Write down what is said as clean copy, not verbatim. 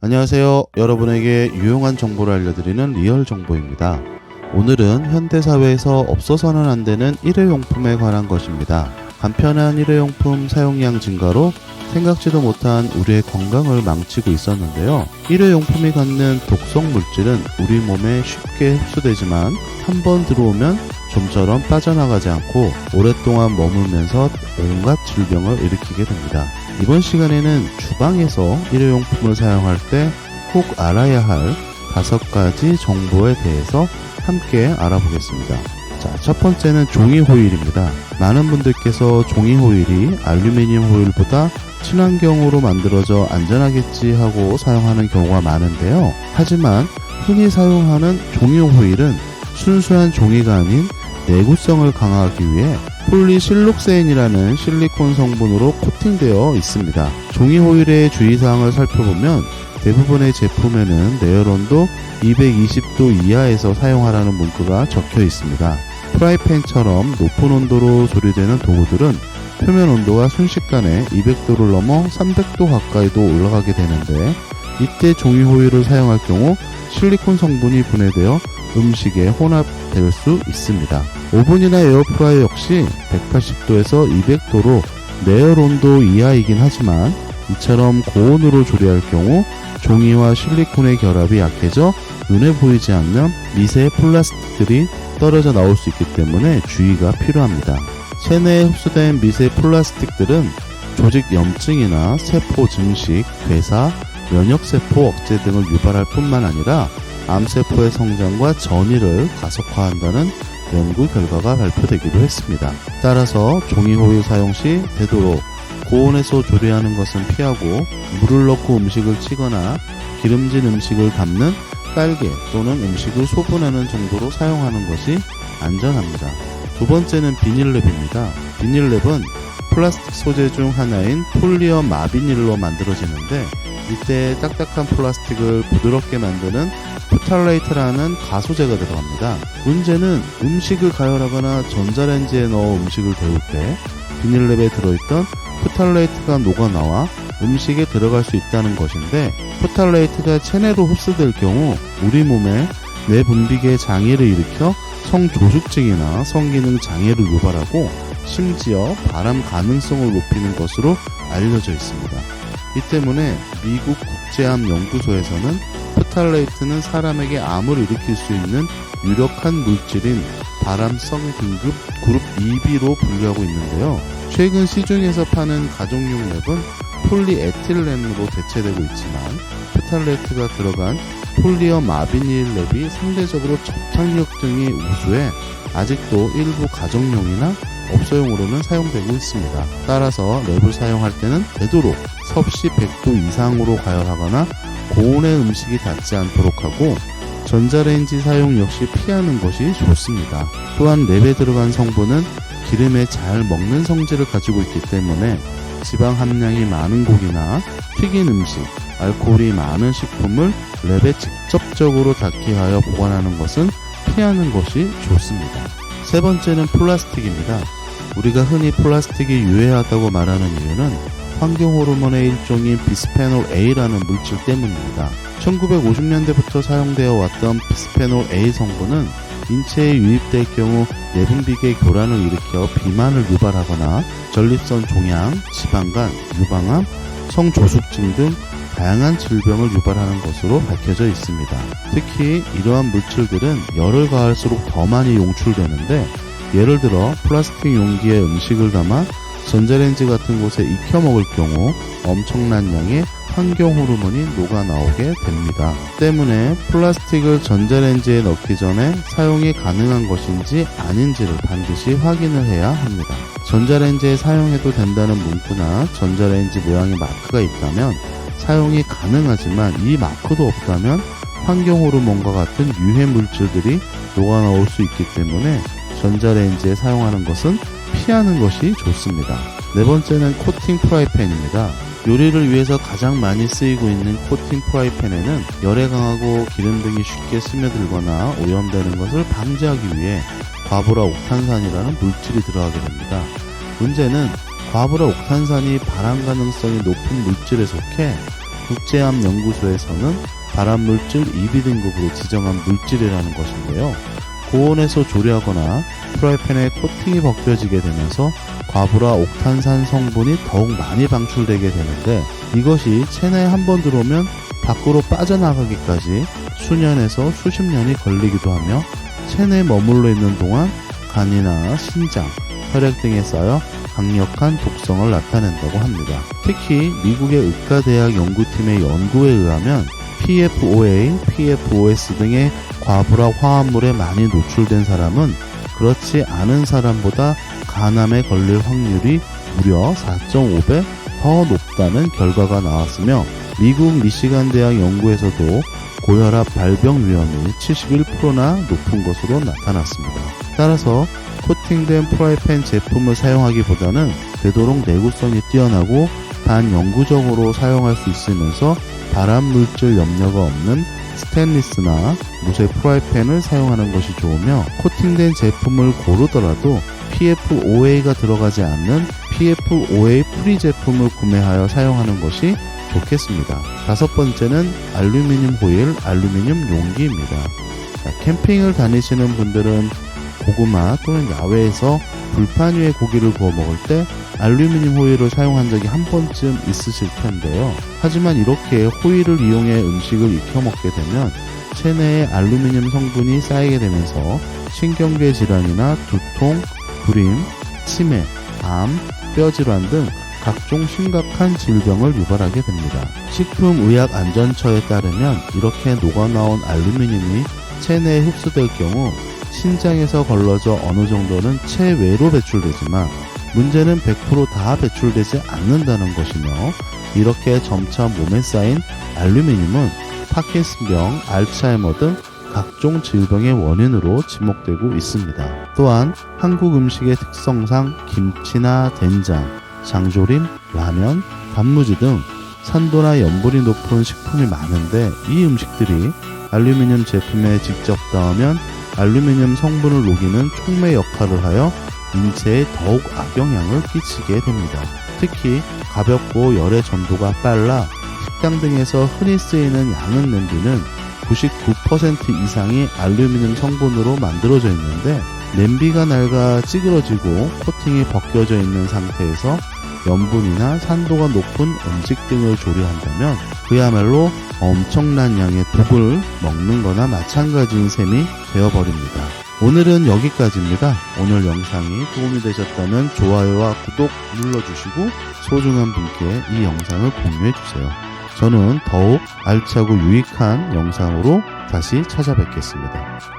안녕하세요. 여러분에게 유용한 정보를 알려드리는 리얼정보입니다. 오늘은 현대사회에서 없어서는 안 되는 일회용품에 관한 것입니다. 간편한 일회용품 사용량 증가로 생각지도 못한 우리의 건강을 망치고 있었는데요. 일회용품이 갖는 독성 물질은 우리 몸에 쉽게 흡수되지만 한번 들어오면 좀처럼 빠져나가지 않고 오랫동안 머물면서 온갖 질병을 일으키게 됩니다. 이번 시간에는 주방에서 일회용품을 사용할 때 꼭 알아야 할 5가지 정보에 대해서 함께 알아보겠습니다. 자, 첫 번째는 종이 호일입니다. 많은 분들께서 종이 호일이 알루미늄 호일보다 친환경으로 만들어져 안전하겠지 하고 사용하는 경우가 많은데요. 하지만 흔히 사용하는 종이 호일은 순수한 종이가 아닌 내구성을 강화하기 위해 폴리실록세인이라는 실리콘 성분으로 코팅되어 있습니다. 종이 호일의 주의사항을 살펴보면 대부분의 제품에는 내열온도 220도 이하에서 사용하라는 문구가 적혀 있습니다. 프라이팬처럼 높은 온도로 조리되는 도구들은 표면 온도가 순식간에 200도를 넘어 300도 가까이도 올라가게 되는데, 이때 종이 호일을 사용할 경우 실리콘 성분이 분해되어 음식에 혼합될 수 있습니다. 오븐이나 에어프라이어 역시 180도에서 200도로 내열 온도 이하이긴 하지만 이처럼 고온으로 조리할 경우 종이와 실리콘의 결합이 약해져 눈에 보이지 않는 미세 플라스틱들이 떨어져 나올 수 있기 때문에 주의가 필요합니다. 체내에 흡수된 미세 플라스틱들은 조직 염증이나 세포 증식, 괴사, 면역세포 억제 등을 유발할 뿐만 아니라 암세포의 성장과 전이를 가속화한다는 연구 결과가 발표되기도 했습니다. 따라서 종이 호일 사용 시 되도록 고온에서 조리하는 것은 피하고 물을 넣고 음식을 찌거나 기름진 음식을 담는 깔개 또는 음식을 소분하는 정도로 사용하는 것이 안전합니다. 두 번째는 비닐랩입니다. 비닐랩은 플라스틱 소재 중 하나인 폴리어 마비닐로 만들어지는데, 이때 딱딱한 플라스틱을 부드럽게 만드는 프탈레이트라는 가소제가 들어갑니다. 문제는 음식을 가열하거나 전자레인지에 넣어 음식을 데울 때 비닐랩에 들어있던 프탈레이트가 녹아나와 음식에 들어갈 수 있다는 것인데, 프탈레이트가 체내로 흡수될 경우 우리 몸에 내분비계 장애를 일으켜 성조숙증이나 성기능 장애를 유발하고 심지어 발암 가능성을 높이는 것으로 알려져 있습니다. 이 때문에 미국 국제암 연구소에서는 프탈레이트는 사람에게 암을 일으킬 수 있는 유력한 물질인 발암성 등급 그룹 2B로 분류하고 있는데요. 최근 시중에서 파는 가정용 랩은 폴리에틸렌으로 대체되고 있지만 프탈레이트가 들어간 폴리어 마비닐 랩이 상대적으로 접착력 등이 우수해 아직도 일부 가정용이나 업소용으로는 사용되고 있습니다. 따라서 랩을 사용할 때는 되도록 섭씨 100도 이상으로 가열하거나 고온의 음식이 닿지 않도록 하고 전자레인지 사용 역시 피하는 것이 좋습니다. 또한 랩에 들어간 성분은 기름에 잘 먹는 성질을 가지고 있기 때문에 지방 함량이 많은 고기나 튀긴 음식, 알코올이 많은 식품을 랩에 직접적으로 닿게 하여 보관하는 것은 피하는 것이 좋습니다. 세 번째는 플라스틱입니다. 우리가 흔히 플라스틱이 유해하다고 말하는 이유는 환경호르몬의 일종인 비스페놀 A라는 물질 때문입니다. 1950년대부터 사용되어 왔던 비스페놀 A 성분은 인체에 유입될 경우 내분비계 교란을 일으켜 비만을 유발하거나 전립선 종양, 지방간, 유방암, 성조숙증 등 다양한 질병을 유발하는 것으로 밝혀져 있습니다. 특히 이러한 물질들은 열을 가할수록 더 많이 용출되는데, 예를 들어 플라스틱 용기에 음식을 담아 전자레인지 같은 곳에 익혀 먹을 경우 엄청난 양의 환경 호르몬이 녹아 나오게 됩니다. 때문에 플라스틱을 전자레인지에 넣기 전에 사용이 가능한 것인지 아닌지를 반드시 확인을 해야 합니다. 전자레인지에 사용해도 된다는 문구나 전자레인지 모양의 마크가 있다면 사용이 가능하지만, 이 마크도 없다면 환경 호르몬과 같은 유해 물질들이 녹아 나올 수 있기 때문에 전자레인지에 사용하는 것은 피하는 것이 좋습니다. 네 번째는 코팅 프라이팬입니다. 요리를 위해서 가장 많이 쓰이고 있는 코팅 프라이팬에는 열에 강하고 기름 등이 쉽게 스며들거나 오염되는 것을 방지하기 위해 과부라 옥탄산이라는 물질이 들어가게 됩니다. 문제는 과부라 옥탄산이 발암 가능성이 높은 물질에 속해 국제암연구소에서는 발암물질 2B 등급으로 지정한 물질이라는 것인데요. 고온에서 조리하거나 프라이팬에 코팅이 벗겨지게 되면서 과부라 옥탄산 성분이 더욱 많이 방출되게 되는데, 이것이 체내에 한번 들어오면 밖으로 빠져나가기까지 수년에서 수십 년이 걸리기도 하며 체내에 머물러 있는 동안 간이나 신장, 혈액 등에 쌓여 강력한 독성을 나타낸다고 합니다. 특히 미국의 의과대학 연구팀의 연구에 의하면 PFOA, PFOS 등의 과부라 화합물에 많이 노출된 사람은 그렇지 않은 사람보다 간암에 걸릴 확률이 무려 4.5배 더 높다는 결과가 나왔으며, 미국 미시간 대학 연구에서도 고혈압 발병 위험이 71%나 높은 것으로 나타났습니다. 따라서 코팅된 프라이팬 제품을 사용하기보다는 되도록 내구성이 뛰어나고 반영구적으로 사용할 수 있으면서 발암물질 염려가 없는 스테인리스나 무쇠 프라이팬을 사용하는 것이 좋으며, 코팅된 제품을 고르더라도 PFOA가 들어가지 않는 PFOA 프리 제품을 구매하여 사용하는 것이 좋겠습니다. 다섯 번째는 알루미늄 호일, 알루미늄 용기입니다. 캠핑을 다니시는 분들은 고구마 또는 야외에서 불판 위에 고기를 구워 먹을 때 알루미늄 호일을 사용한 적이 한 번쯤 있으실 텐데요. 하지만 이렇게 호일을 이용해 음식을 익혀 먹게 되면 체내에 알루미늄 성분이 쌓이게 되면서 신경계 질환이나 두통, 불임, 치매, 암, 뼈질환 등 각종 심각한 질병을 유발하게 됩니다. 식품의약안전처에 따르면 이렇게 녹아나온 알루미늄이 체내에 흡수될 경우 신장에서 걸러져 어느 정도는 체외로 배출되지만 문제는 100% 다 배출되지 않는다는 것이며, 이렇게 점차 몸에 쌓인 알루미늄은 파킨슨병, 알츠하이머 등 각종 질병의 원인으로 지목되고 있습니다. 또한 한국 음식의 특성상 김치나 된장, 장조림, 라면, 단무지 등 산도나 염분이 높은 식품이 많은데, 이 음식들이 알루미늄 제품에 직접 닿으면 알루미늄 성분을 녹이는 촉매 역할을 하여 인체에 더욱 악영향을 끼치게 됩니다. 특히 가볍고 열의 전도가 빨라 식당 등에서 흔히 쓰이는 양은 냄비는 99% 이상이 알루미늄 성분으로 만들어져 있는데, 냄비가 낡아 찌그러지고 코팅이 벗겨져 있는 상태에서 염분이나 산도가 높은 음식 등을 조리한다면 그야말로 엄청난 양의 독을 먹는 거나 마찬가지인 셈이 되어버립니다. 오늘은 여기까지입니다. 오늘 영상이 도움이 되셨다면 좋아요와 구독 눌러주시고 소중한 분께 이 영상을 공유해주세요. 저는 더욱 알차고 유익한 영상으로 다시 찾아뵙겠습니다.